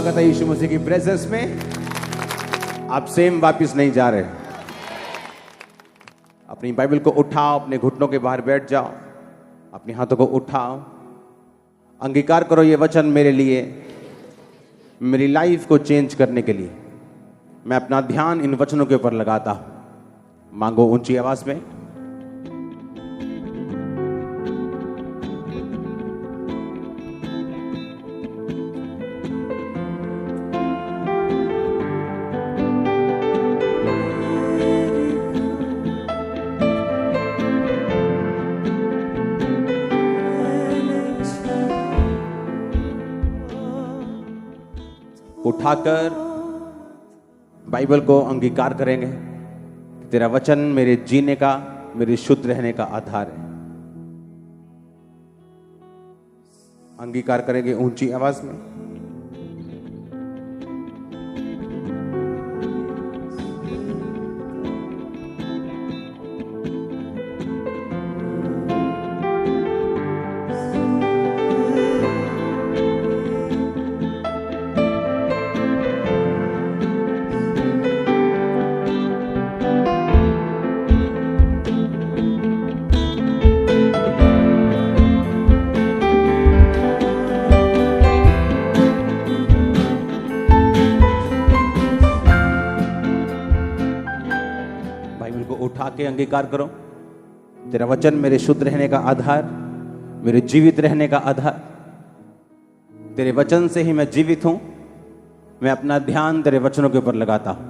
स्वागत है यीशु मसीह की प्रेजेंस में। आप सेम वापिस नहीं जा रहे। अपनी बाइबल को उठाओ, अपने घुटनों के बाहर बैठ जाओ, अपने हाथों को उठाओ, अंगीकार करो ये वचन मेरे लिए, मेरी लाइफ को चेंज करने के लिए मैं अपना ध्यान इन वचनों के ऊपर लगाता हूं। मांगो ऊंची आवाज में। उठाकर बाइबल को अंगीकार करेंगे कि तेरा वचन मेरे जीने का, मेरे शुद्ध रहने का आधार है। अंगीकार करेंगे ऊंची आवाज में। उठा के अंगीकार करो, तेरा वचन मेरे शुद्ध रहने का आधार, मेरे जीवित रहने का आधार। तेरे वचन से ही मैं जीवित हूं। मैं अपना ध्यान तेरे वचनों के ऊपर लगाता हूं।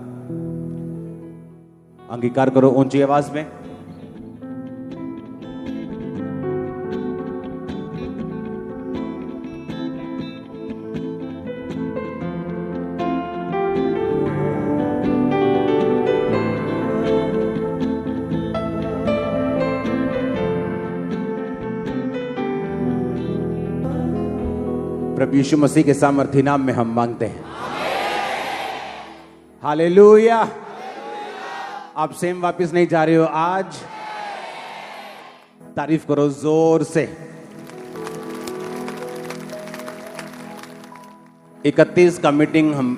अंगीकार करो ऊंची आवाज में। प्रभु यीशु मसीह के सामर्थी नाम में हम मांगते हैं। हालेलुया। आप सेम वापस नहीं जा रहे हो। आज तारीफ करो जोर से। 31 का मीटिंग हम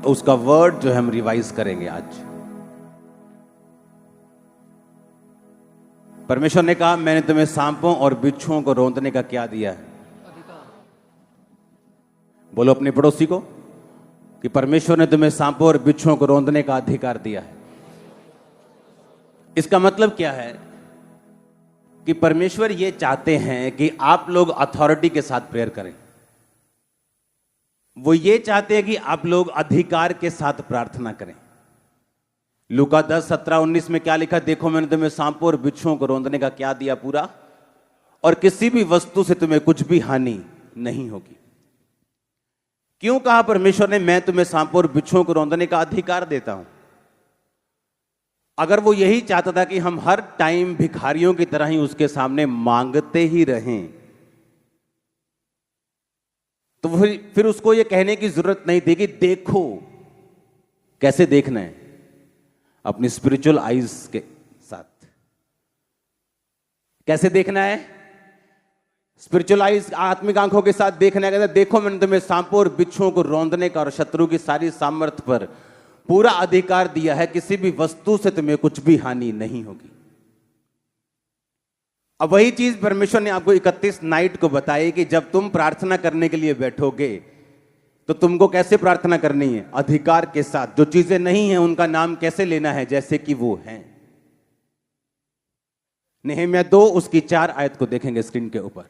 उसका वर्ड जो है हम रिवाइज करेंगे आज। परमेश्वर ने कहा मैंने तुम्हें सांपों और बिच्छुओं को रौंदने का क्या दिया है। बोलो अपने पड़ोसी को कि परमेश्वर ने तुम्हें सांपों और बिच्छुओं को रौंदने का अधिकार दिया है। इसका मतलब क्या है कि परमेश्वर ये चाहते हैं कि आप लोग अथॉरिटी के साथ प्रेयर करें। वो ये चाहते हैं कि आप लोग अधिकार के साथ प्रार्थना करें। लूका 10:17-19 में क्या लिखा? देखो मैंने तुम्हें सांपों और बिच्छुओं को रौंदने का क्या दिया पूरा, और किसी भी वस्तु से तुम्हें कुछ भी हानि नहीं होगी। क्यों कहा परमेश्वर ने मैं तुम्हें सांपों और बिच्छुओं को रौंदने का अधिकार देता हूं? अगर वो यही चाहता था कि हम हर टाइम भिखारियों की तरह ही उसके सामने मांगते ही रहें, तो फिर उसको ये कहने की जरूरत नहीं थी कि देखो। कैसे देखना है? अपनी स्पिरिचुअल आईज के साथ। कैसे देखना है? स्पिरिचुअल आईज, आत्मिक आंखों के साथ देखना है। देखो मैंने तुम्हें सांपों और बिच्छुओं को रौंदने का और शत्रु की सारी सामर्थ पर पूरा अधिकार दिया है। किसी भी वस्तु से तुम्हें कुछ भी हानि नहीं होगी। अब वही चीज परमेश्वर ने आपको 31 नाइट को बताई कि जब तुम प्रार्थना करने के लिए बैठोगे तो तुमको कैसे प्रार्थना करनी है? अधिकार के साथ। जो चीजें नहीं हैं उनका नाम कैसे लेना है? जैसे कि वो हैं। नहम्याह 2 उसकी 4 आयत को देखेंगे स्क्रीन के ऊपर।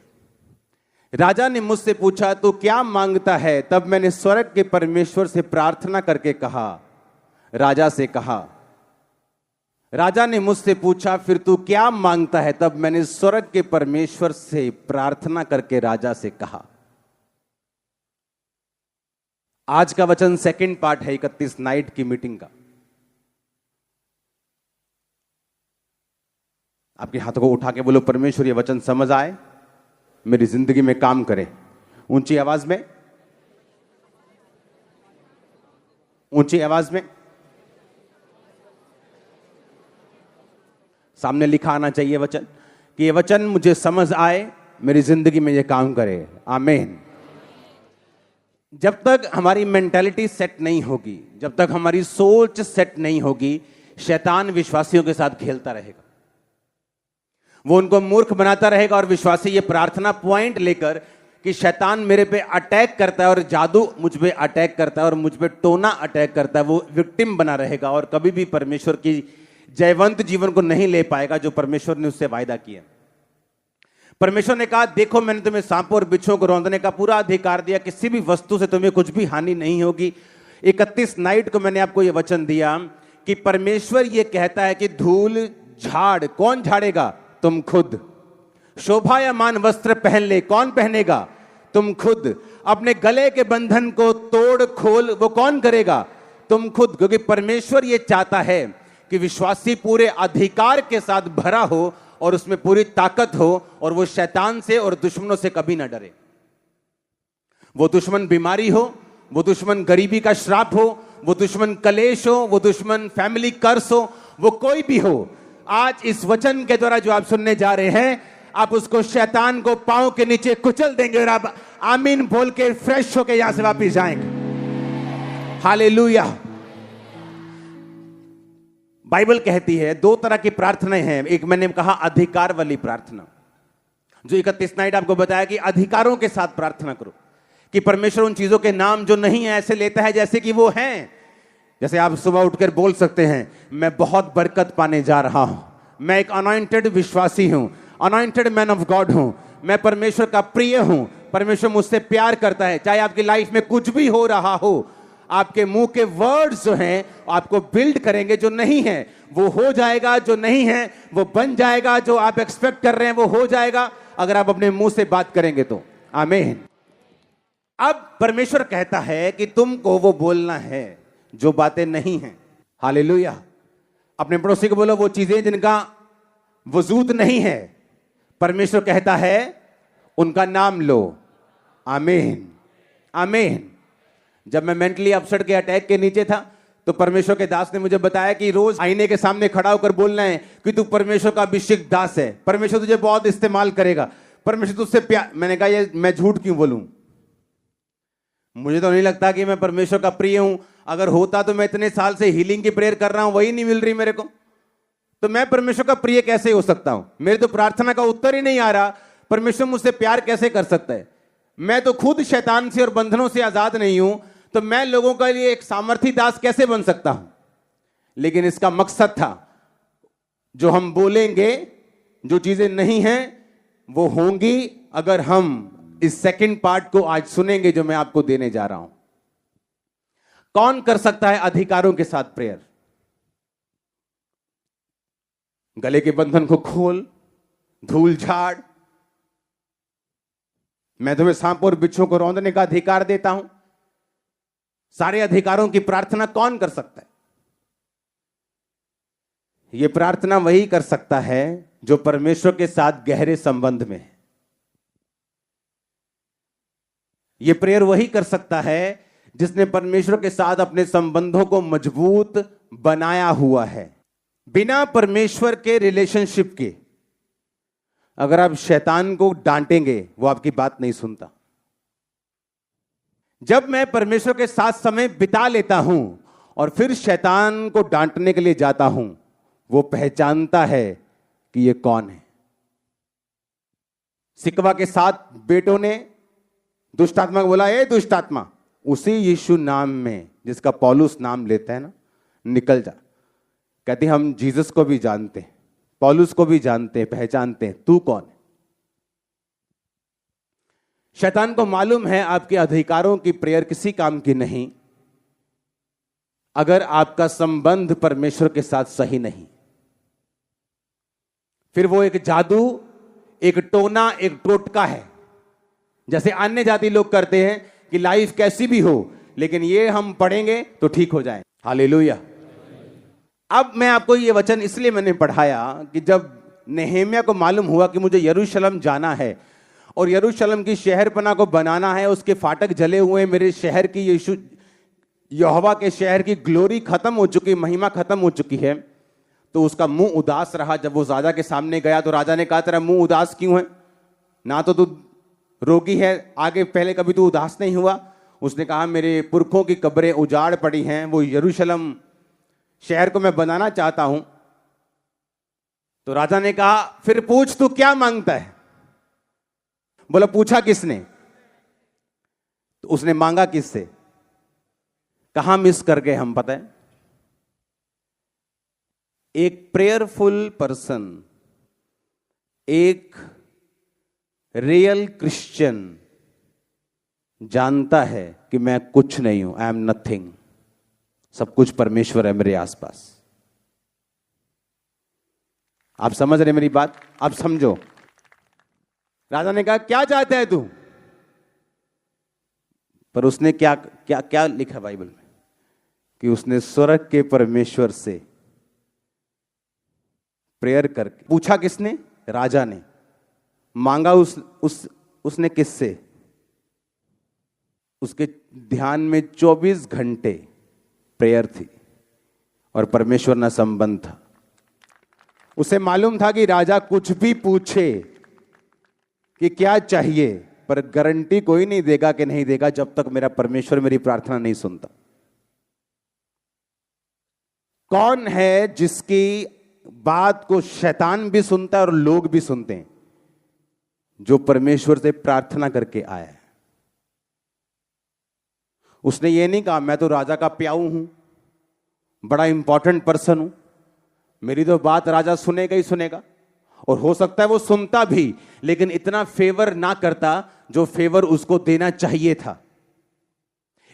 राजा ने मुझसे पूछा तू क्या मांगता है? तब मैंने स्वर्ग के परमेश्वर से प्रार्थना करके कहा। राजा से कहा, राजा ने मुझसे पूछा फिर तू क्या मांगता है? तब मैंने स्वर्ग के परमेश्वर से प्रार्थना करके राजा से कहा। आज का वचन सेकंड पार्ट है 31 नाइट की मीटिंग का। आपके हाथों को उठा के बोलो परमेश्वर ये वचन समझ आए, मेरी जिंदगी में काम करे। ऊंची आवाज में, ऊंची आवाज में। सामने लिखा आना चाहिए वचन कि ये वचन मुझे समझ आए, मेरी जिंदगी में ये काम करे। आमीन। जब तक हमारी मेंटालिटी सेट नहीं होगी, जब तक हमारी सोच सेट नहीं होगी, शैतान विश्वासियों के साथ खेलता रहेगा। वो उनको मूर्ख बनाता रहेगा और विश्वासी ये प्रार्थना पॉइंट लेकर कि शैतान मेरे पे अटैक करता है और जादू मुझ पे अटैक करता है और मुझ पे टोना अटैक करता है, वो विक्टिम बना रहेगा और कभी भी परमेश्वर की जयवंत जीवन को नहीं ले पाएगा जो परमेश्वर ने उससे वायदा किया। परमेश्वर ने कहा, देखो मैंने तुम्हें सांपों और बिच्छुओं को रौंदने का पूरा अधिकार दिया, किसी भी वस्तु से तुम्हें कुछ भी हानि नहीं होगी। 31 नाइट को मैंने आपको यह वचन दिया कि परमेश्वर यह कहता है कि धूल झाड़ कौन झाड़ेगा? तुम खुद। शोभायमान वस्त्र पहन ले, कौन पहनेगा? तुम खुद। अपने गले के बंधन को तोड़ खोल, वो कौन करेगा? तुम खुद। क्योंकि परमेश्वर ये चाहता है कि विश्वासी पूरे अधिकार के साथ भरा हो और उसमें पूरी ताकत हो और वो शैतान से और दुश्मनों से कभी ना डरे। वो दुश्मन बीमारी हो, वो दुश्मन गरीबी का श्राप हो, वो दुश्मन कलेश हो, वो दुश्मन फैमिली कर्स हो, वो कोई भी हो, आज इस वचन के द्वारा जो आप सुनने जा रहे हैं, आप उसको शैतान को पांव के नीचे कुचल देंगे और आप आमीन बोल के फ्रेश होके यहां से वापस जाएंगे। हालेलुया। बाइबल कहती है 2 तरह की प्रार्थनाएं हैं। एक मैंने कहा अधिकार वाली प्रार्थना, जो 31 नाइट आपको बताया कि अधिकारों के साथ प्रार्थना करो, कि परमेश्वर उन चीजों के नाम जो नहीं है ऐसे लेता है जैसे कि वो हैं। जैसे आप सुबह उठकर बोल सकते हैं, मैं बहुत बरकत पाने जा रहा हूं, मैं एक अनॉइंटेड विश्वासी हूं, अनॉइंटेड मैन ऑफ गॉड हूं, मैं परमेश्वर का प्रिय हूं, परमेश्वर मुझसे प्यार करता है। चाहे आपकी लाइफ में कुछ भी हो रहा हो, आपके मुंह के वर्ड्स जो हैं आपको बिल्ड करेंगे। जो नहीं है वो हो जाएगा, जो नहीं है वो बन जाएगा, जो आप एक्सपेक्ट कर रहे हैं वो हो जाएगा, अगर आप अपने मुंह से बात करेंगे तो। आमीन। अब परमेश्वर कहता है कि तुमको वो बोलना है जो बातें नहीं हैं। हालेलुया। अपने पड़ोसी को बोलो, वो चीजें जिनका वजूद नहीं है, परमेश्वर कहता है उनका नाम लो। आमीन, आमीन। जब मैं मेंटली अपसेट के अटैक के नीचे था तो परमेश्वर के दास ने मुझे बताया कि रोज आईने के सामने खड़ा होकर बोलना है कि तू परमेश्वर का अभिषिक्त दास है, परमेश्वर तुझे बहुत इस्तेमाल करेगा, परमेश्वर तुझसे प्यार। मैंने कहा ये मैं झूठ क्यों बोलूं? मुझे तो नहीं लगता कि मैं परमेश्वर का प्रिय हूं। अगर होता तो मैं इतने साल से हीलिंग की प्रेयर कर रहा हूं, वही नहीं मिल रही मेरे को, तो मैं परमेश्वर का प्रिय कैसे हो सकता हूं? मेरे तो प्रार्थना का उत्तर ही नहीं आ रहा, परमेश्वर मुझसे प्यार कैसे कर सकता है? मैं तो खुद शैतान से और बंधनों से आजाद नहीं हूं, तो मैं लोगों के लिए एक सामर्थी दास कैसे बन सकता हूं? लेकिन इसका मकसद था, जो हम बोलेंगे, जो चीजें नहीं हैं वो होंगी अगर हम इस सेकंड पार्ट को आज सुनेंगे जो मैं आपको देने जा रहा हूं। कौन कर सकता है अधिकारों के साथ प्रेयर? गले के बंधन को खोल, धूल झाड़, मैं तुम्हें सांपों और बिच्छुओं को रौंदने का अधिकार देता हूं। सारे अधिकारों की प्रार्थना कौन कर सकता है? यह प्रार्थना वही कर सकता है जो परमेश्वर के साथ गहरे संबंध में है। यह प्रेयर वही कर सकता है जिसने परमेश्वर के साथ अपने संबंधों को मजबूत बनाया हुआ है। बिना परमेश्वर के रिलेशनशिप के अगर आप शैतान को डांटेंगे, वो आपकी बात नहीं सुनता। जब मैं परमेश्वर के साथ समय बिता लेता हूं और फिर शैतान को डांटने के लिए जाता हूं, वो पहचानता है कि ये कौन है। सिकवा के 7 बेटों ने दुष्ट आत्मा को बोला, ए दुष्ट आत्मा, उसी यीशु नाम में जिसका पौलुस नाम लेता है ना, निकल जा। कहते हम जीसस को भी जानते हैं, पौलुस को भी जानते हैं, पहचानते हैं, तू कौन है? शैतान को मालूम है आपके अधिकारों की प्रेयर किसी काम की नहीं अगर आपका संबंध परमेश्वर के साथ सही नहीं। फिर वो एक जादू, एक टोना, एक टोटका है। जैसे अन्य जाति लोग करते हैं कि लाइफ कैसी भी हो लेकिन ये हम पढ़ेंगे तो ठीक हो जाए। हालेलुया। अब मैं आपको ये वचन इसलिए मैंने पढ़ाया कि जब नेहेमिया को मालूम हुआ कि मुझे यरूशलेम जाना है और यरूशलेम की शहरपना को बनाना है, उसके फाटक जले हुए, मेरे शहर की यीशु यहोवा के शहर की ग्लोरी खत्म हो चुकी, महिमा खत्म हो चुकी है, तो उसका मुंह उदास रहा। जब वो राजा के सामने गया तो राजा ने कहा, तेरा मुंह उदास क्यों है? ना तो तू रोगी है, आगे पहले कभी तू उदास नहीं हुआ। उसने कहा मेरे पुरखों की कब्रें उजाड़ पड़ी हैं, वो यरूशलेम शहर को मैं बनाना चाहता हूं। तो राजा ने कहा फिर पूछ तू क्या मांगता है। बोला पूछा किसने? तो उसने मांगा किससे? कहां मिस कर गए हम पता है? एक प्रेयरफुल पर्सन, एक रियल क्रिश्चियन जानता है कि मैं कुछ नहीं हूं, आई एम नथिंग, सब कुछ परमेश्वर है मेरे आसपास। आप समझ रहे मेरी बात? आप समझो। राजा ने कहा क्या चाहता है तू? पर उसने क्या क्या क्या लिखा बाइबल में कि उसने स्वर्ग के परमेश्वर से प्रेयर करके पूछा। किसने? राजा ने। मांगा उसने किससे? उसके ध्यान में 24 घंटे प्रेयर थी और परमेश्वर ना संबंध था। उसे मालूम था कि राजा कुछ भी पूछे कि क्या चाहिए, पर गारंटी कोई नहीं देगा कि नहीं देगा जब तक मेरा परमेश्वर मेरी प्रार्थना नहीं सुनता। कौन है जिसकी बात को शैतान भी सुनता है और लोग भी सुनते हैं? जो परमेश्वर से प्रार्थना करके आया है। उसने ये नहीं कहा मैं तो राजा का प्याऊ हूं, बड़ा इंपॉर्टेंट पर्सन हूं, मेरी तो बात राजा सुनेगा ही सुनेगा। और हो सकता है वो सुनता भी, लेकिन इतना फेवर ना करता जो फेवर उसको देना चाहिए था।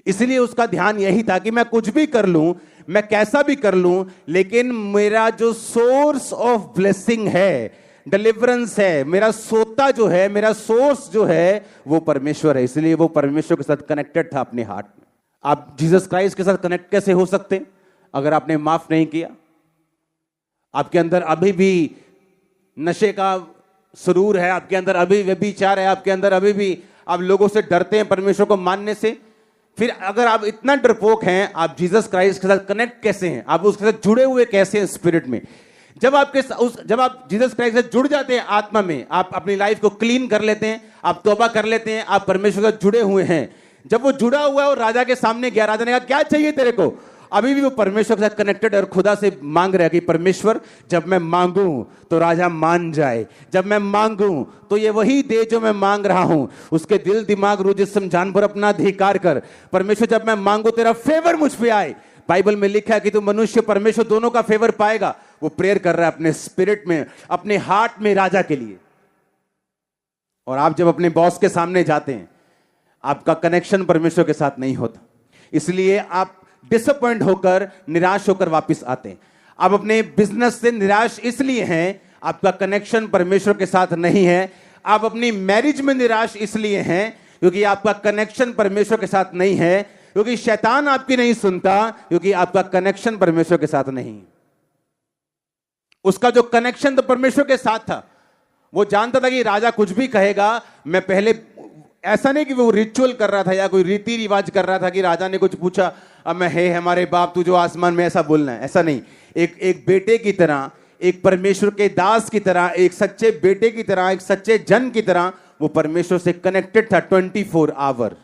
इसलिए उसका ध्यान यही था कि मैं कुछ भी कर लूं, मैं कैसा भी कर लूं, लेकिन मेरा जो सोर्स ऑफ ब्लेसिंग है, डिलीवरेंस है, मेरा सोता जो है, मेरा सोर्स जो है वो परमेश्वर है। इसलिए वो परमेश्वर के साथ कनेक्टेड था अपने हार्ट में। आप जीसस क्राइस्ट के साथ कनेक्ट कैसे हो सकते हैं अगर आपने माफ नहीं किया? आपके अंदर अभी भी नशे का सुरूर है, आपके अंदर अभी व्यभिचार है, आपके अंदर अभी भी आप लोगों से डरते हैं परमेश्वर को मानने से। फिर अगर आप इतना डरपोक हैं, आप जीसस क्राइस्ट के साथ कनेक्ट कैसे हैं? आप उसके साथ जुड़े हुए कैसे हैं स्पिरिट में? जब आप जीसस क्राइस्ट से जुड़ जाते हैं आत्मा में, आप अपनी लाइफ को क्लीन कर लेते हैं, आप तौबा कर लेते हैं, आप परमेश्वर के साथ जुड़े हुए हैं। जब वो जुड़ा हुआ है और राजा के सामने गया, राजा ने कहा क्या चाहिए तेरे को? अभी भी वो परमेश्वर के साथ कनेक्टेड और खुदा से मांग रहा है कि परमेश्वर जब मैं मांगूं तो राजा मान जाए, जब मैं मांगूं तो ये वही दे जो मैं मांग रहा हूं। उसके दिल दिमाग रूह जिस्म जान पर अपना अधिकार कर। परमेश्वर जब मैं मांगू तेरा फेवर मुझ पे आए। बाइबल में लिखा है कि तू मनुष्य परमेश्वर दोनों का फेवर पाएगा। वो प्रेयर कर रहा है अपने स्पिरिट में, अपने हार्ट में राजा के लिए। और आप जब अपने बॉस के सामने जाते हैं, आपका कनेक्शन परमेश्वर के साथ नहीं होता, इसलिए आप डिसअपॉइंट होकर, निराश होकर वापस आते हैं। आप अपने बिजनेस से निराश इसलिए हैं, आपका कनेक्शन परमेश्वर के साथ नहीं है। आप अपनी मैरिज में निराश इसलिए हैं क्योंकि आपका कनेक्शन परमेश्वर के साथ नहीं है, क्योंकि शैतान आपकी नहीं सुनता, क्योंकि आपका कनेक्शन परमेश्वर के साथ नहीं। उसका जो कनेक्शन तो परमेश्वर के साथ था, वो जानता था कि राजा कुछ भी कहेगा, मैं पहले, ऐसा नहीं कि वो रिचुअल कर रहा था या कोई रीति रिवाज कर रहा था कि राजा ने कुछ पूछा अब मैं हे हमारे बाप तू जो आसमान में, ऐसा बोलना है, ऐसा नहीं। एक बेटे की तरह, एक परमेश्वर के दास की तरह, एक सच्चे बेटे की तरह, एक सच्चे जन की तरह वो परमेश्वर से कनेक्टेड था 24 आवर।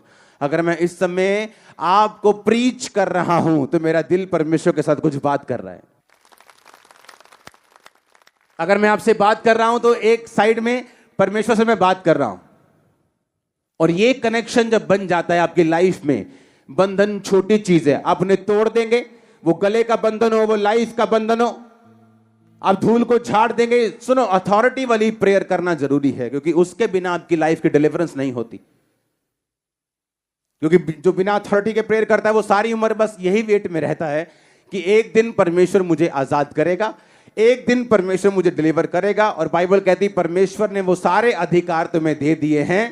अगर मैं इस समय आपको प्रीच कर रहा हूं तो मेरा दिल परमेश्वर के साथ कुछ बात कर रहा है। अगर मैं आपसे बात कर रहा हूं तो एक साइड में परमेश्वर से मैं बात कर रहा हूं। और ये कनेक्शन जब बन जाता है आपकी लाइफ में, बंधन छोटी चीज है, आप उन्हें तोड़ देंगे, वो गले का बंधन हो, वो लाइफ का बंधन हो, आप धूल को झाड़ देंगे। सुनो, अथॉरिटी वाली प्रेयर करना जरूरी है, क्योंकि उसके बिना आपकी लाइफ की डिलीवरेंस नहीं होती। क्योंकि जो बिना अथॉरिटी के प्रेयर करता है वो सारी उम्र बस यही वेट में रहता है कि एक दिन परमेश्वर मुझे आजाद करेगा, एक दिन परमेश्वर मुझे डिलीवर करेगा। और बाइबल कहती परमेश्वर ने वो सारे अधिकार तुम्हें दे दिए हैं।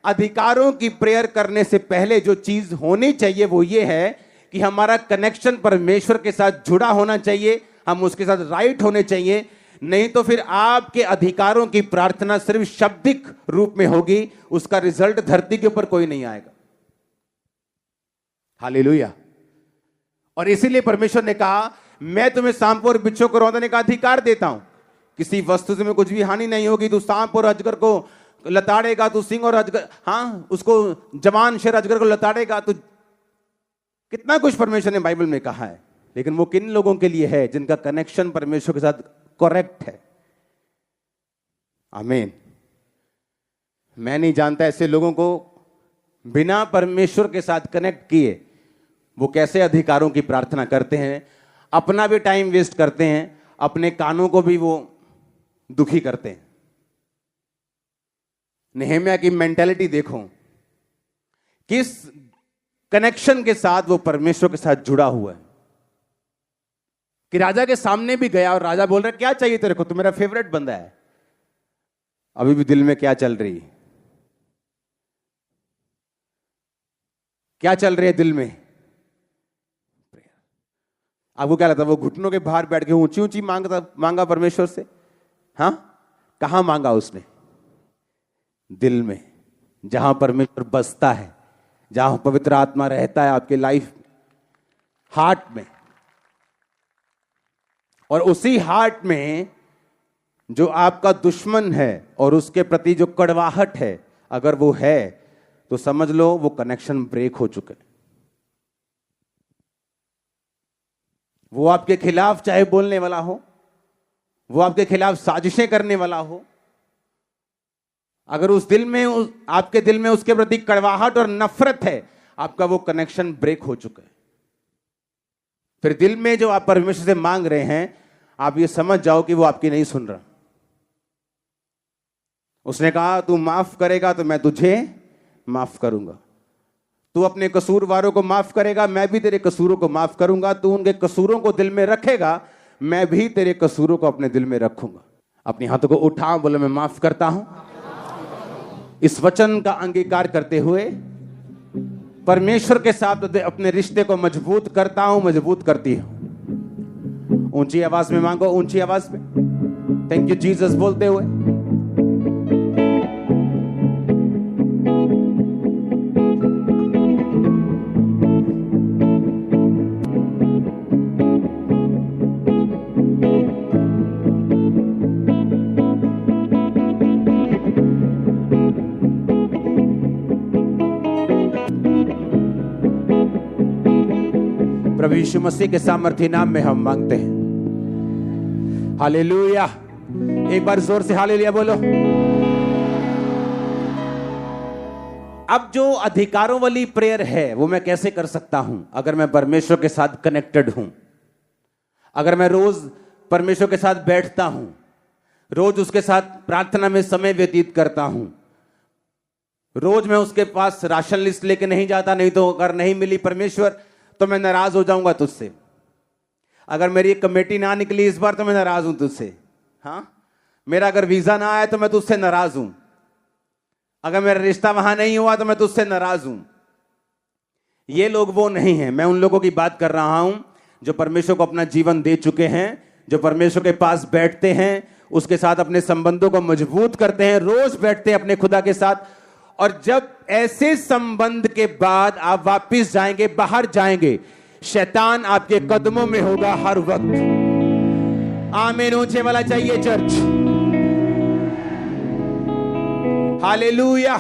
अधिकारों की प्रेयर करने से पहले जो चीज होनी चाहिए वो ये है कि हमारा कनेक्शन परमेश्वर के साथ जुड़ा होना चाहिए, हम उसके साथ राइट होने चाहिए। नहीं तो फिर आपके अधिकारों की प्रार्थना सिर्फ शाब्दिक रूप में होगी, उसका रिजल्ट धरती के ऊपर कोई नहीं आएगा। हालेलुया। और इसीलिए परमेश्वर ने कहा मैं तुम्हें सांप और बिच्छू को रौंदने का अधिकार देता हूं, किसी वस्तु से में कुछ भी हानि नहीं होगी। तो सांप और अजगर को लताड़ेगा तू सिंह और अजगर, हाँ उसको जवान शेर अजगर को लताड़ेगा तू, कितना कुछ परमेश्वर ने बाइबल में कहा है। लेकिन वो किन लोगों के लिए है? जिनका कनेक्शन परमेश्वर के साथ करेक्ट है। आमीन। मैं नहीं जानता ऐसे लोगों को बिना परमेश्वर के साथ कनेक्ट किए वो कैसे अधिकारों की प्रार्थना करते हैं, अपना भी टाइम वेस्ट करते हैं, अपने कानों को भी वो दुखी करते हैं। नेहम्याह की मेंटालिटी देखो, किस कनेक्शन के साथ वो परमेश्वर के साथ जुड़ा हुआ है कि राजा के सामने भी गया और राजा बोल रहा है क्या चाहिए तेरे को, तू मेरा फेवरेट बंदा है। अभी भी दिल में क्या चल रही है? क्या चल रही है दिल में? आपको क्या लगता है वो घुटनों के बाहर बैठ के ऊंची ऊंची मांगा परमेश्वर से? हाँ, कहां मांगा उसने? दिल में, जहां परमेश्वर बसता है, जहां पवित्र आत्मा रहता है आपके लाइफ, हार्ट में। और उसी हार्ट में जो आपका दुश्मन है और उसके प्रति जो कड़वाहट है, अगर वो है तो समझ लो वो कनेक्शन ब्रेक हो चुका है। वो आपके खिलाफ चाहे बोलने वाला हो, वो आपके खिलाफ साजिशें करने वाला हो, अगर उस दिल में आपके दिल में उसके प्रति कड़वाहट और नफरत है, आपका वो कनेक्शन ब्रेक हो चुका है। फिर दिल में जो आप परमेश्वर से मांग रहे हैं, आप ये समझ जाओ कि वो आपकी नहीं सुन रहा। उसने कहा तू माफ करेगा तो मैं तुझे माफ करूंगा, तू अपने कसूरवारों को माफ करेगा, मैं भी तेरे कसूरों को माफ करूंगा, तू उनके कसूरों को दिल में रखेगा, मैं भी तेरे कसूरों को अपने दिल में रखूंगा। अपने हाथों को उठाओ, बोलो मैं माफ करता हूं। इस वचन का अंगीकार करते हुए परमेश्वर के साथ अपने रिश्ते को मजबूत करता हूं, मजबूत करती हूं। ऊंची आवाज में मांगो, ऊंची आवाज में थैंक यू जीसस बोलते हुए। प्रभु यीशु मसीह के सामर्थ्य नाम में हम मांगते हैं। हालेलुया। एक बार जोर से हालेलुया बोलो। अब जो अधिकारों वाली प्रेयर है वो मैं कैसे कर सकता हूं? अगर मैं परमेश्वर के साथ कनेक्टेड हूं, अगर मैं रोज परमेश्वर के साथ बैठता हूं, रोज उसके साथ प्रार्थना में समय व्यतीत करता हूं, रोज मैं उसके पास राशन लिस्ट लेके नहीं जाता, नहीं तो अगर नहीं मिली परमेश्वर तो मैं नाराज हो जाऊंगा तुझसे। अगर मेरी कमेटी ना निकली इस बार तो मैं नाराज हूं तुझसे। हाँ, मेरा अगर वीजा ना आया तो मैं तुझसे नाराज हूं। अगर मेरा रिश्ता वहां नहीं हुआ तो मैं तुझसे नाराज हूं। ये लोग वो नहीं हैं। मैं उन लोगों की बात कर रहा हूं जो परमेश्वर को अपना जीवन दे चुके हैं, जो परमेश्वर के पास बैठते हैं, उसके साथ अपने संबंधों को मजबूत करते हैं, रोज बैठते हैं अपने खुदा के साथ। और जब ऐसे संबंध के बाद आप वापस जाएंगे, बाहर जाएंगे, शैतान आपके कदमों में होगा हर वक्त। आमीन ऊंचे वाला चाहिए चर्च। हालेलुया।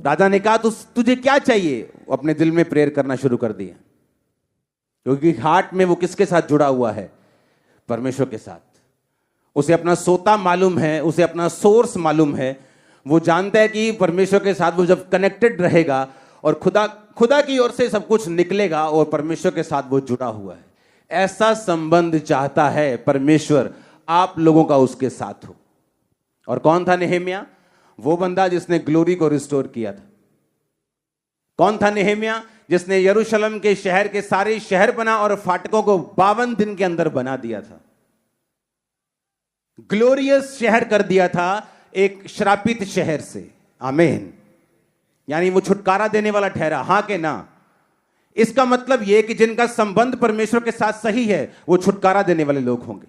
राजा ने कहा तुझे क्या चाहिए? अपने दिल में प्रेयर करना शुरू कर दिया, क्योंकि हार्ट में वो किसके साथ जुड़ा हुआ है? परमेश्वर के साथ। उसे अपना सोता मालूम है, उसे अपना सोर्स मालूम है। वो जानता है कि परमेश्वर के साथ वो जब कनेक्टेड रहेगा और खुदा की ओर से सब कुछ निकलेगा और परमेश्वर के साथ वो जुड़ा हुआ है। ऐसा संबंध चाहता है परमेश्वर आप लोगों का उसके साथ हो। और कौन था नेहम्याह? वो बंदा जिसने ग्लोरी को रिस्टोर किया था। कौन था नेहम्याह? जिसने यरूशलेम के शहर के सारे शहर बना और फाटकों को 52 दिन के अंदर बना दिया था। ग्लोरियस शहर कर दिया था एक श्रापित शहर से। आमीन। यानी वो छुटकारा देने वाला ठहरा। हां के ना? इसका मतलब यह कि जिनका संबंध परमेश्वर के साथ सही है वो छुटकारा देने वाले लोग होंगे।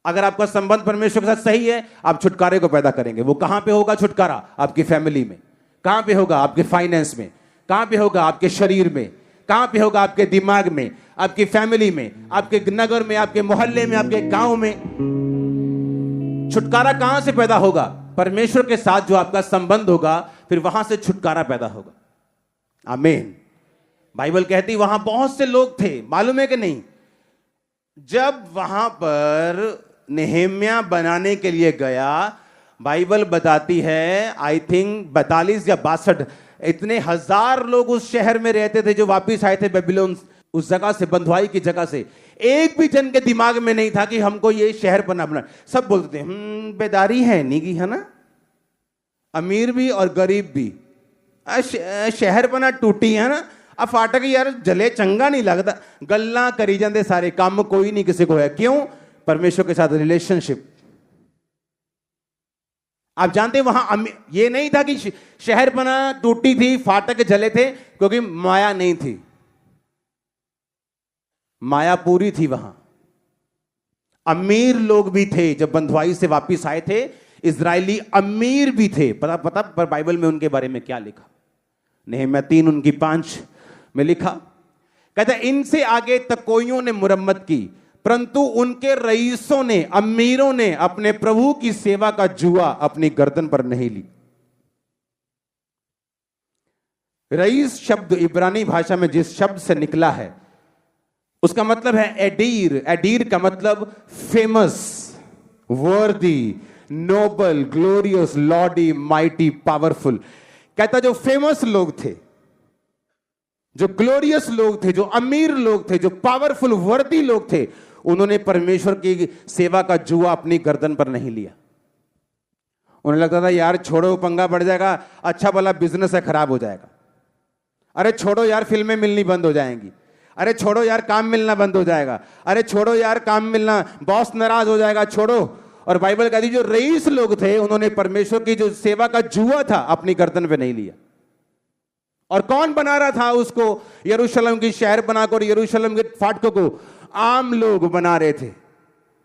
अगर आपका संबंध परमेश्वर के साथ सही है, आप छुटकारे को पैदा करेंगे। वो कहां पे होगा छुटकारा? आपकी फैमिली में। कहां पे होगा? आपके फाइनेंस में। कहां पे होगा? आपके शरीर में। कहां पे होगा? आपके दिमाग में, आपकी फैमिली में, आपके नगर में, आपके मोहल्ले में, आपके गांव में। छुटकारा कहां से पैदा होगा? परमेश्वर के साथ जो आपका संबंध होगा, फिर वहां से छुटकारा पैदा होगा। आमीन। बाइबल कहती वहां बहुत से लोग थे, मालूम है कि नहीं? जब वहां पर नेहेम्या बनाने के लिए गया, बाइबल बताती है आई थिंक 42 या 62 इतने हजार लोग उस शहर में रहते थे जो वापिस आए थे बेबीलोन, उस जगह से, बंधुआई की जगह से। एक भी जन के दिमाग में नहीं था कि हमको ये शहर बना। सब बोलते थे बेदारी है नहीं, है ना, अमीर भी और गरीब भी, शहर बना टूटी है ना, अब फाटक यार जले चंगा नहीं लगता, गल्ला करी जाते सारे, काम कोई नहीं किसी को है। क्यों? परमेश्वर के साथ रिलेशनशिप। आप जानते वहां ये नहीं था कि शहर बना टूटी थी, फाटक जले थे, क्योंकि माया नहीं थी, माया पूरी थी। वहां अमीर लोग भी थे, जब बंधुआई से वापिस आए थे इजरायली अमीर भी थे। पता पर बाइबल में उनके बारे में क्या लिखा? नेहम्या 3:5 में लिखा, कहते इनसे आगे तकोइयों ने मुरम्मत की, परंतु उनके रईसों ने, अमीरों ने अपने प्रभु की सेवा का जुआ अपनी गर्दन पर नहीं ली। रईस शब्द इब्रानी भाषा में जिस शब्द से निकला है उसका मतलब है एडीर। एडीर का मतलब फेमस, वर्दी, नोबल, ग्लोरियस, लॉर्डी, माइटी, पावरफुल। कहता जो फेमस लोग थे, जो ग्लोरियस लोग थे, जो अमीर लोग थे, जो पावरफुल वर्दी लोग थे, उन्होंने परमेश्वर की सेवा का जुआ अपनी गर्दन पर नहीं लिया। उन्हें लगता था यार छोड़ो, पंगा बढ़ जाएगा, अच्छा भला बिजनेस है खराब हो जाएगा, अरे छोड़ो यार फिल्में मिलनी बंद हो जाएंगी, अरे छोड़ो यार काम मिलना बंद हो जाएगा, अरे छोड़ो यार काम मिलना, बॉस नाराज हो जाएगा, छोड़ो। और बाइबल कहती जो रईस लोग थे उन्होंने परमेश्वर की जो सेवा का जुआ था अपनी गर्दन पे नहीं लिया। और कौन बना रहा था उसको? यरूशलेम की शहर बनाकर यरूशलेम के फाटकों को आम लोग बना रहे थे,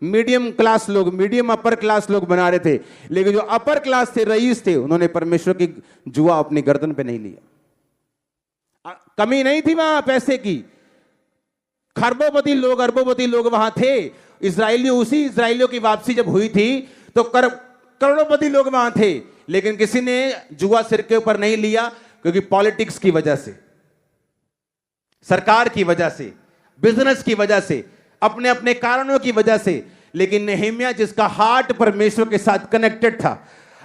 मीडियम क्लास लोग, मीडियम अपर क्लास लोग बना रहे थे। लेकिन जो अपर क्लास थे, रईस थे, उन्होंने परमेश्वर की जुआ अपनी गर्दन पे नहीं लिया। कमी नहीं थी वहां पैसे की, खरबोपति लोग, अरबोपति लोग वहां थे। उसी इजरायलियों की वापसी जब हुई थी तो करोड़ोपति लोग वहां थे, लेकिन किसी ने जुआ सिर के ऊपर नहीं लिया, क्योंकि पॉलिटिक्स की वजह से, सरकार की वजह से, बिजनेस की वजह से, अपने अपने कारणों की वजह से। लेकिन नेहेम्या जिसका हार्ट परमेश्वर के साथ कनेक्टेड था।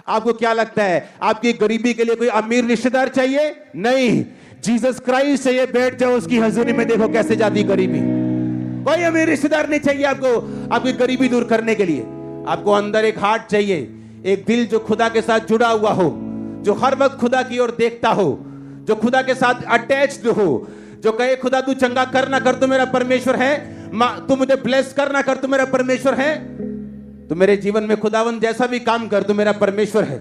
आपको क्या लगता है आपकी गरीबी के लिए कोई अमीर रिश्तेदार चाहिए? नहीं, जीसस क्राइस्ट चाहिए। बैठ जाओ उसकी हजूरी में, देखो कैसे जाती गरीबी। कोई अमीर रिश्तेदार नहीं चाहिए आपको आपकी गरीबी दूर करने के लिए। आपको अंदर एक हार्ट चाहिए, एक दिल जो खुदा के साथ जुड़ा हुआ हो, जो हर वक्त खुदा की ओर देखता हो, जो खुदा के साथ अटैच्ड हो, जो कहे खुदा तू चंगा कर ना कर तो मेरा परमेश्वर है, तू मुझे ब्लेस कर ना कर तो मेरा परमेश्वर है, तो मेरे जीवन में खुदावन जैसा भी काम कर तो मेरा परमेश्वर है।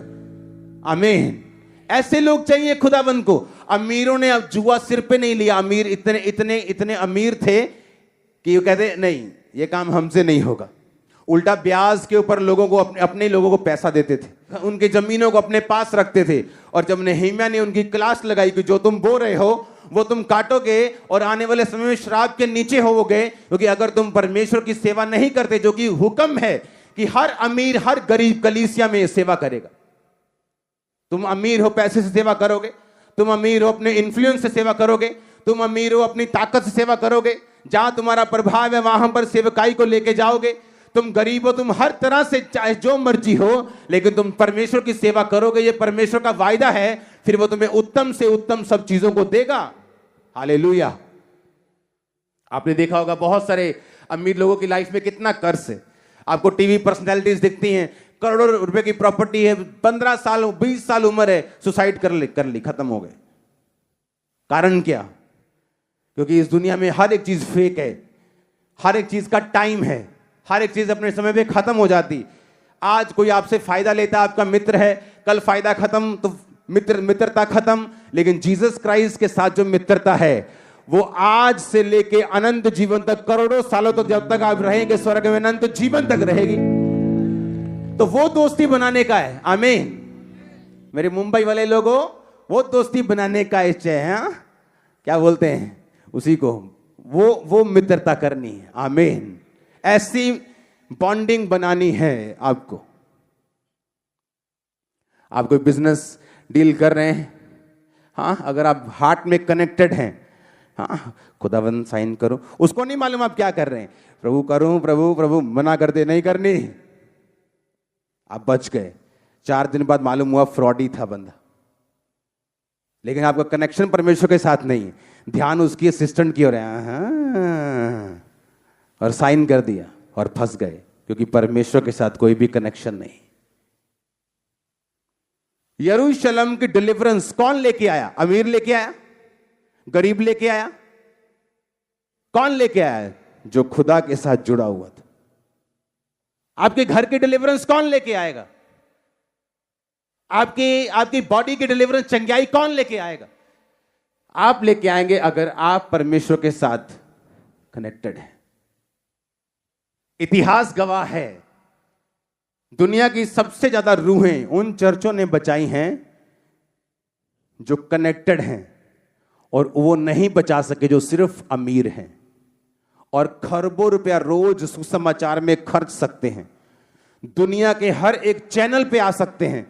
आमीन। ऐसे लोग चाहिए खुदावन को। अमीरों ने अब जुआ सिर पे नहीं लिया। अमीर इतने इतने इतने अमीर थे कि वो कहते नहीं ये काम हमसे नहीं होगा। उल्टा ब्याज के ऊपर लोगों को अपने लोगों को पैसा देते थे, उनकी जमीनों को अपने पास रखते थे। और जब नेहेम्या ने उनकी क्लास लगाई कि जो तुम बो रहे हो वो तुम काटोगे और आने वाले समय में श्राप के नीचे होवोगे, क्योंकि अगर तुम परमेश्वर की सेवा नहीं करते, जो कि हुक्म है कि हर अमीर हर गरीब कलीसिया में सेवा करेगा। तुम अमीर हो पैसे से सेवा करोगे, तुम अमीर हो अपने इन्फ्लुएंस से सेवा करोगे, तुम अमीर हो अपनी ताकत से सेवा करोगे, जहां तुम्हारा प्रभाव है वहां पर सेवकाई को लेके जाओगे। तुम गरीब हो, तुम हर तरह से चाहे जो मर्जी हो, लेकिन तुम परमेश्वर की सेवा करोगे, ये परमेश्वर का वायदा है, फिर वो तुम्हें उत्तम से उत्तम सब चीजों को देगा। हालेलुया। आपने देखा होगा बहुत सारे अमीर लोगों की लाइफ में कितना कर्ज है। आपको टीवी पर्सनैलिटीज दिखती हैं, करोड़ों रुपए की प्रॉपर्टी है, 15 साल 20 साल उम्र है, सुसाइड कर ली, खत्म हो गए। कारण क्या? क्योंकि इस दुनिया में हर एक चीज फेक है, हर एक चीज का टाइम है, हर एक चीज अपने समय पे खत्म हो जाती। आज कोई आपसे फायदा लेता, आपका मित्र है, कल फायदा खत्म तो मित्रता खत्म। लेकिन जीसस क्राइस्ट के साथ जो मित्रता है वो आज से लेके अनंत जीवन तक, करोड़ों सालों तक, जब तक आप रहेंगे स्वर्ग में, अनंत जीवन तक रहेगी। तो वो दोस्ती बनाने का है। आमीन। मेरे मुंबई वाले लोगों, वो दोस्ती बनाने का इच्छा है, क्या बोलते हैं उसी को, वो मित्रता करनी है। आमीन। ऐसी बॉन्डिंग बनानी है आपको। आप कोई बिजनेस डील कर रहे हैं, हाँ, अगर आप हार्ट में कनेक्टेड हैं, हाँ, खुदावंद साइन करो, उसको नहीं मालूम आप क्या कर रहे हैं, प्रभु करूं, प्रभु प्रभु मना कर दे, नहीं करनी, आप बच गए। 4 दिन बाद मालूम हुआ फ्रॉडी था बंदा, लेकिन आपका कनेक्शन परमेश्वर के साथ नहीं है, ध्यान उसकी असिस्टेंट की ओर है, हाँ, और साइन कर दिया और फंस गए, क्योंकि परमेश्वर के साथ कोई भी कनेक्शन नहीं। यरूशलेम की डिलीवरेंस कौन लेके आया? अमीर लेके आया? गरीब लेके आया? कौन लेके आया? जो खुदा के साथ जुड़ा हुआ था। आपके घर की डिलीवरेंस कौन लेके आएगा? आपकी बॉडी की डिलीवरेंस, चंगाई कौन लेके आएगा? आप लेके आएंगे अगर आप परमेश्वर के साथ कनेक्टेड हैं। इतिहास गवाह है, दुनिया की सबसे ज्यादा रूहें उन चर्चों ने बचाई हैं जो कनेक्टेड हैं, और वो नहीं बचा सके जो सिर्फ अमीर हैं और खरबों रुपया रोज सुसमाचार में खर्च सकते हैं, दुनिया के हर एक चैनल पे आ सकते हैं,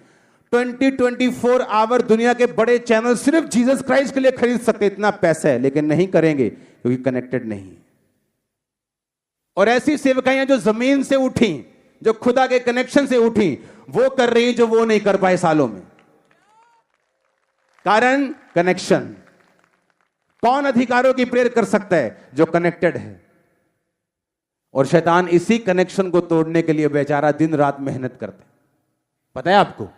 24 आवर दुनिया के बड़े चैनल सिर्फ जीसस क्राइस्ट के लिए खरीद सकते, इतना पैसा है, लेकिन नहीं करेंगे क्योंकि कनेक्टेड नहीं। और ऐसी सेवकाइयां जो जमीन से उठी, जो खुदा के कनेक्शन से उठी, वो कर रही जो वो नहीं कर पाए सालों में। कारण कनेक्शन। कौन अधिकारों की प्रेरित कर सकता है? जो कनेक्टेड है। और शैतान इसी कनेक्शन को तोड़ने के लिए बेचारा दिन रात मेहनत करता है, पता है आपको।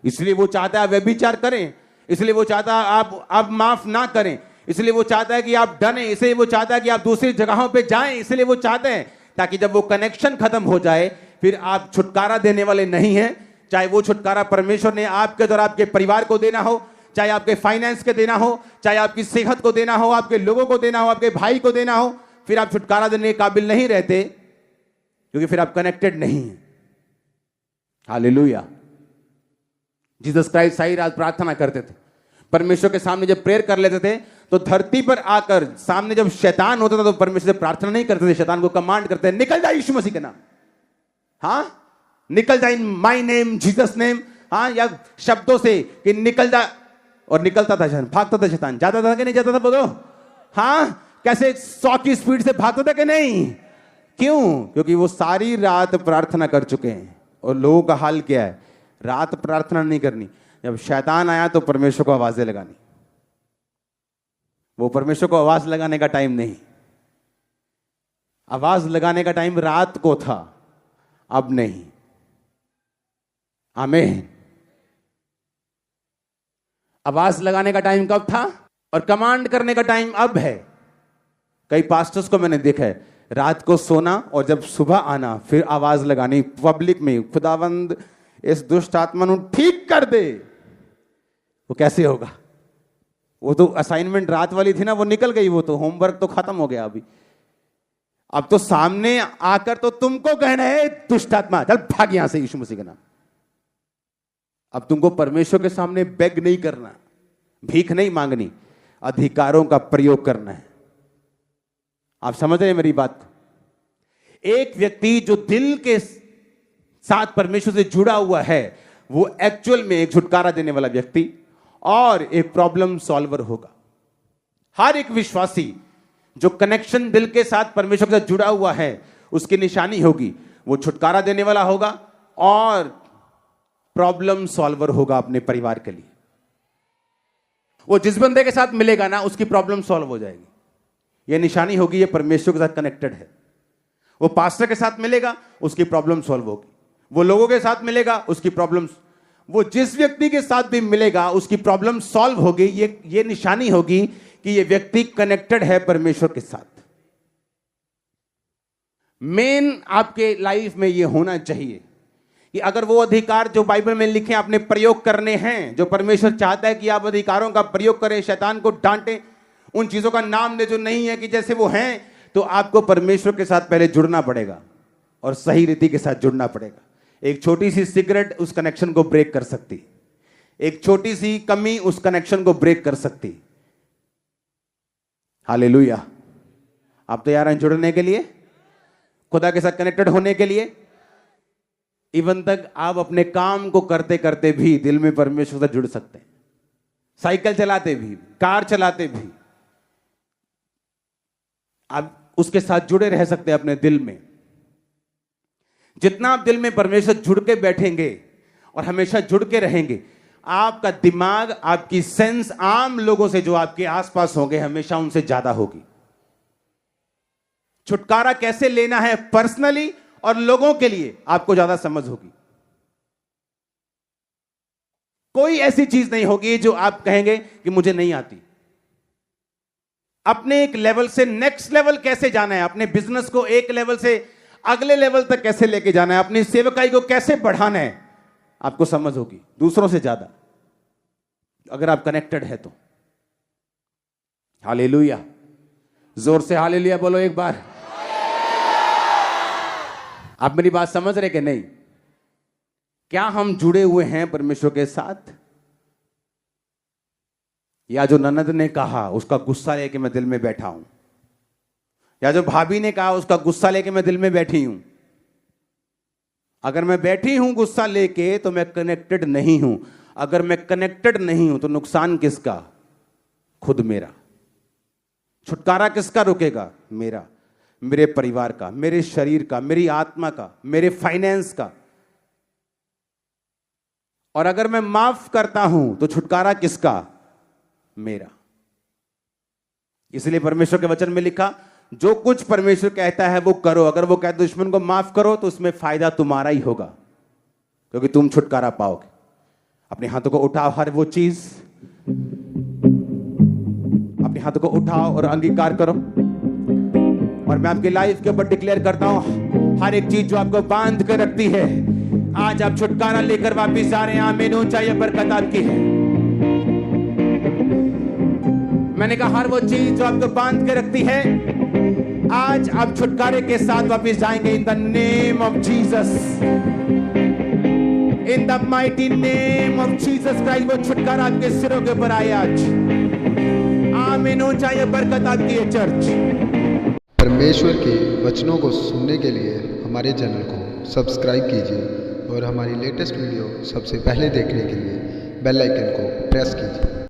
इसलिए वो चाहता है व्यभिचार करें, इसलिए वो चाहता है आप माफ ना करें, इसलिए वो चाहता है कि आप डरें, इसलिए वो चाहता है कि आप दूसरी जगहों पे जाएं, इसलिए वो चाहते हैं ताकि जब वो कनेक्शन खत्म हो जाए फिर आप छुटकारा देने वाले नहीं हैं। चाहे वो छुटकारा परमेश्वर ने आपके और आपके परिवार को देना हो, चाहे आपके फाइनेंस के देना हो, चाहे आपकी सेहत को देना हो, आपके लोगों को देना हो, आपके भाई को देना हो, फिर आप छुटकारा देने के काबिल नहीं रहते, क्योंकि फिर आप कनेक्टेड नहीं हैं। हालेलुया। जीसस क्राइस्ट सही रात प्रार्थना करते थे, परमेश्वर के सामने जब प्रेयर कर लेते थे तो धरती पर आकर सामने जब शैतान होता था तो परमेश्वर से प्रार्थना नहीं करते थे, शैतान को कमांड करते थे, निकल जा यीशु मसीह के नाम, हाँ, निकल जा in my name Jesus name, हाँ, या शब्दों से कि निकल जा, और निकलता था शैतान, भागता था शैतान, जाता था कि नहीं जाता था? बोलो हाँ। कैसे 100 की स्पीड से भागता था कि नहीं? क्यों? क्योंकि वो सारी रात प्रार्थना कर चुके हैं। और लोगों का हाल क्या है? रात प्रार्थना नहीं करनी, जब शैतान आया तो परमेश्वर को आवाजें लगानी। वो परमेश्वर को आवाज लगाने का टाइम नहीं, आवाज लगाने का टाइम रात को था, अब नहीं। आमीन। आवाज लगाने का टाइम कब था और कमांड करने का टाइम अब है। कई पास्टर्स को मैंने देखा है, रात को सोना और जब सुबह आना फिर आवाज लगानी पब्लिक में, खुदावंद इस दुष्ट आत्मा को ठीक कर दे। वो कैसे होगा? वो तो असाइनमेंट रात वाली थी ना, वो निकल गई, वो तो होमवर्क तो खत्म हो गया अभी। अब तो सामने आकर तो तुमको कहना है दुष्ट आत्मा चल भाग यहां से यीशु मसीह के नाम। अब तुमको परमेश्वर के सामने बेग नहीं करना, भीख नहीं मांगनी, अधिकारों का प्रयोग करना है। आप समझ रहे हैं मेरी बात को? एक व्यक्ति जो दिल के साथ परमेश्वर से जुड़ा हुआ है, वो एक्चुअल में एक छुटकारा देने वाला व्यक्ति और एक प्रॉब्लम सॉल्वर होगा। हर एक विश्वासी जो कनेक्शन दिल के साथ परमेश्वर के साथ जुड़ा हुआ है, उसकी निशानी होगी वो छुटकारा देने वाला होगा और प्रॉब्लम सॉल्वर होगा अपने परिवार के लिए। वो जिस बंदे के साथ मिलेगा ना, उसकी प्रॉब्लम सॉल्व हो जाएगी। ये निशानी होगी ये परमेश्वर के साथ कनेक्टेड है। वो पास्टर के साथ मिलेगा, उसकी प्रॉब्लम सॉल्व होगी। वो लोगों के साथ मिलेगा, उसकी प्रॉब्लम, वो जिस व्यक्ति के साथ भी मिलेगा उसकी प्रॉब्लम सॉल्व होगी। ये निशानी होगी कि ये व्यक्ति कनेक्टेड है परमेश्वर के साथ। मेन आपके लाइफ में ये होना चाहिए कि अगर वो अधिकार जो बाइबल में लिखे आपने प्रयोग करने हैं, जो परमेश्वर चाहता है कि आप अधिकारों का प्रयोग करें, शैतान को डांटें, उन चीजों का नाम दे जो नहीं है कि जैसे वो हैं, तो आपको परमेश्वर के साथ पहले जुड़ना पड़ेगा और सही रीति के साथ जुड़ना पड़ेगा। एक छोटी सी सिगरेट उस कनेक्शन को ब्रेक कर सकती, एक छोटी सी कमी उस कनेक्शन को ब्रेक कर सकती। हालेलुया। आप तैयार हैं जुड़ने के लिए, खुदा के साथ कनेक्टेड होने के लिए? इवन तक आप अपने काम को करते करते भी दिल में परमेश्वर से जुड़ सकते हैं। साइकिल चलाते भी, कार चलाते भी आप उसके साथ जुड़े रह सकते हैं अपने दिल में। जितना आप दिल में परमेश्वर जुड़ के बैठेंगे और हमेशा जुड़ के रहेंगे, आपका दिमाग, आपकी सेंस आम लोगों से जो आपके आसपास होंगे हमेशा उनसे ज्यादा होगी। छुटकारा कैसे लेना है पर्सनली और लोगों के लिए आपको ज्यादा समझ होगी। कोई ऐसी चीज नहीं होगी जो आप कहेंगे कि मुझे नहीं आती। अपने एक लेवल से नेक्स्ट लेवल कैसे जाना है, अपने बिजनेस को एक लेवल से अगले लेवल तक कैसे लेके जाना है, अपनी सेवकाई को कैसे बढ़ाना है, आपको समझ होगी दूसरों से ज्यादा, अगर आप कनेक्टेड है तो। हालेलुया, जोर से हालेलुया बोलो एक बार। आप मेरी बात समझ रहे कि नहीं? क्या हम जुड़े हुए हैं परमेश्वर के साथ? या जो ननद ने कहा उसका गुस्सा लेके मैं दिल में बैठा हूं, या जो भाभी ने कहा उसका गुस्सा लेके मैं दिल में बैठी हूं। अगर मैं बैठी हूं गुस्सा लेके तो मैं कनेक्टेड नहीं हूं। अगर मैं कनेक्टेड नहीं हूं तो नुकसान किसका? खुद मेरा। छुटकारा किसका रुकेगा? मेरा, मेरे परिवार का, मेरे शरीर का, मेरी आत्मा का, मेरे फाइनेंस का। और अगर मैं माफ करता हूं तो छुटकारा किसका? मेरा। इसलिए परमेश्वर के वचन में लिखा, जो कुछ परमेश्वर कहता है वो करो। अगर वो कहता है दुश्मन को माफ करो तो उसमें फायदा तुम्हारा ही होगा, क्योंकि तुम छुटकारा पाओगे। अपने हाथों को उठाओ, हर वो चीज अपने हाथों को उठाओ और अंगीकार करो। और मैं आपकी लाइफ के ऊपर डिक्लेयर करता हूं, हर एक चीज जो आपको बांध कर रखती है, आज आप छुटकारा लेकर वापिस आ रहे हैं। आमीन। ऊंचाई बरकत आपकी है। मैंने कहा हर वो चीज जो आपको बांध के रखती है, आज आप छुटकारे के साथ वापस जाएंगे। In the name of Jesus, in the mighty name of Jesus Christ, वो छुटकारा आपके सिरों के ऊपर आए आज। आमीन। ऊंचाई बरकत आपकी है चर्च। परमेश्वर के वचनों को सुनने के लिए हमारे चैनल को सब्सक्राइब कीजिए और हमारी लेटेस्ट वीडियो सबसे पहले देखने के लिए बेल आइकन को प्रेस कीजिए।